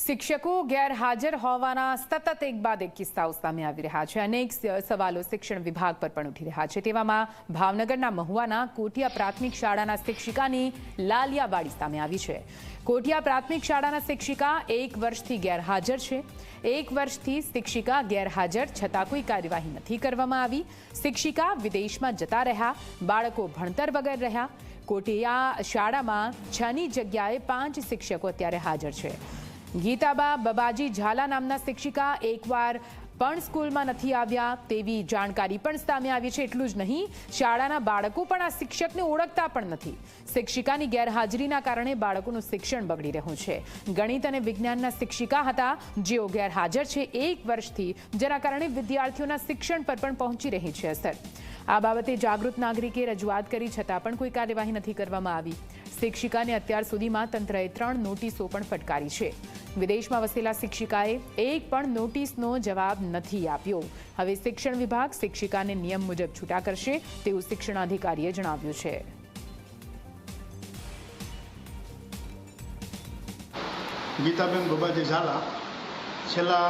શિક્ષકો ગેરહાજર હોવાના સતત એક બાદ એક કિસ્સાઓ સામે આવી રહ્યા છે। અનેક સવાલો શિક્ષણ વિભાગ પર પણ ઉઠી રહ્યા છે। તેવામાં ભાવનગરના મહુવાના કોટિયા પ્રાથમિક શાળાના શિક્ષિકાની લાલિયાવાડી સામે આવી છે। કોટિયા પ્રાથમિક શાળાના શિક્ષિકા 1 વર્ષથી ગેરહાજર છે। 1 વર્ષથી શિક્ષિકા ગેરહાજર છતાં કોઈ કાર્યવાહી નથી કરવામાં આવી। શિક્ષિકા વિદેશમાં જતા રહ્યા, બાળકો ભણતર વગર રહ્યા। કોટિયા શાળામાં 6ની જગ્યાએ 5 શિક્ષકો અત્યારે હાજર છે। ગીતાબા બબાજી ઝાલા નામના શિક્ષિકા એકવાર પણ સ્કૂલમાં નથી આવ્યા તેવી જાણકારી પણ સામે આવી છે। એટલું જ નહીં, શાળાના બાળકો પણ આ શિક્ષકને ઓળખતા પણ નથી। શિક્ષિકાની ગેરહાજરીના કારણે બાળકોનું શિક્ષણ બગડી રહ્યું છે। ગણિત અને વિજ્ઞાનના શિક્ષિકા હતા જેઓ ગેરહાજર છે 1 વર્ષથી, જેના કારણે વિદ્યાર્થીઓના શિક્ષણ પર પણ પહોંચી રહી છે અસર। આ બાબતે જાગૃત નાગરિકે રજૂઆત કરી છતાં પણ કોઈ કાર્યવાહી નથી કરવામાં આવી। શિક્ષિકાને અત્યાર સુધીમાં તંત્રએ 3 નોટિસો પણ ફટકારી છે। વિદેશમાં વસેલા શિક્ષિકાએ એક પણ નોટિસનો જવાબ નથી આપ્યો। હવે શિક્ષણ વિભાગ શિક્ષિકાને નિયમ મુજબ છૂટા કરશે તેવું શિક્ષણાધિકારીએ જણાવ્યું છે। ગીતાબેન બબાજી ઝાલા છેલ્લા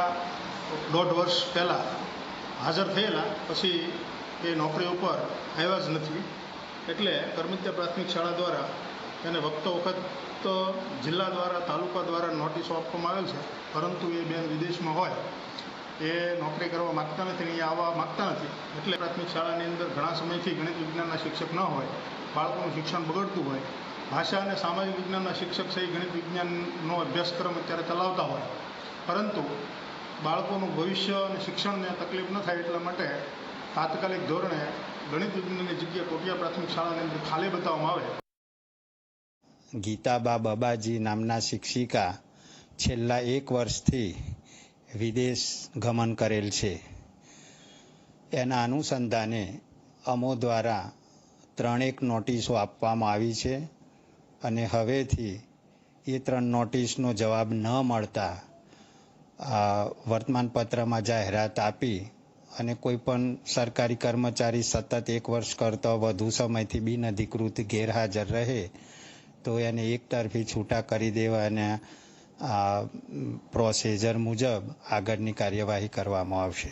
1.5 વર્ષ પહેલાં હાજર થયેલા, પછી એ નોકરી ઉપર આવ્યા જ નથી। એટલે કરમત્યા પ્રાથમિક શાળા દ્વારા એને વખતો વખત જિલ્લા દ્વારા, તાલુકા દ્વારા નોટિસો આપવામાં આવેલ છે, પરંતુ એ બેન વિદેશમાં હોય, એ નોકરી કરવા માગતા નથી, અહીંયા આવવા માગતા નથી। એટલે પ્રાથમિક શાળાની અંદર ઘણા સમયથી ગણિત વિજ્ઞાનના શિક્ષક ન હોય, બાળકોનું શિક્ષણ બગડતું હોય, ભાષા અને સામાજિક વિજ્ઞાનના શિક્ષક સહિત ગણિત વિજ્ઞાનનો અભ્યાસક્રમ અત્યારે ચલાવતા હોય, પરંતુ બાળકોનું ભવિષ્ય અને શિક્ષણને તકલીફ ન થાય એટલા માટે તાત્કાલિક ધોરણે ગણિત વિજ્ઞાનની જગ્યાએ કોટિયા પ્રાથમિક શાળાની અંદર ખાલી બતાવવામાં આવે। ગીતાબા બબાજી નામના શિક્ષિકા છેલ્લા 1 વર્ષથી વિદેશ ગમન કરેલ છે। એના અનુસંધાને અમો દ્વારા 3 નોટિસો આપવામાં આવી છે અને હવેથી એ 3 નોટિસનો જવાબ ન મળતા વર્તમાનપત્રમાં જાહેરાત આપી અને કોઈ પણ સરકારી કર્મચારી સતત 1 વર્ષ કરતાં વધુ સમયથી બિનઅધિકૃત ગેરહાજર રહે તો એને એકતરફી છૂટા કરી દેવા અને પ્રોસિજર મુજબ આગળની કાર્યવાહી કરવામાં આવશે।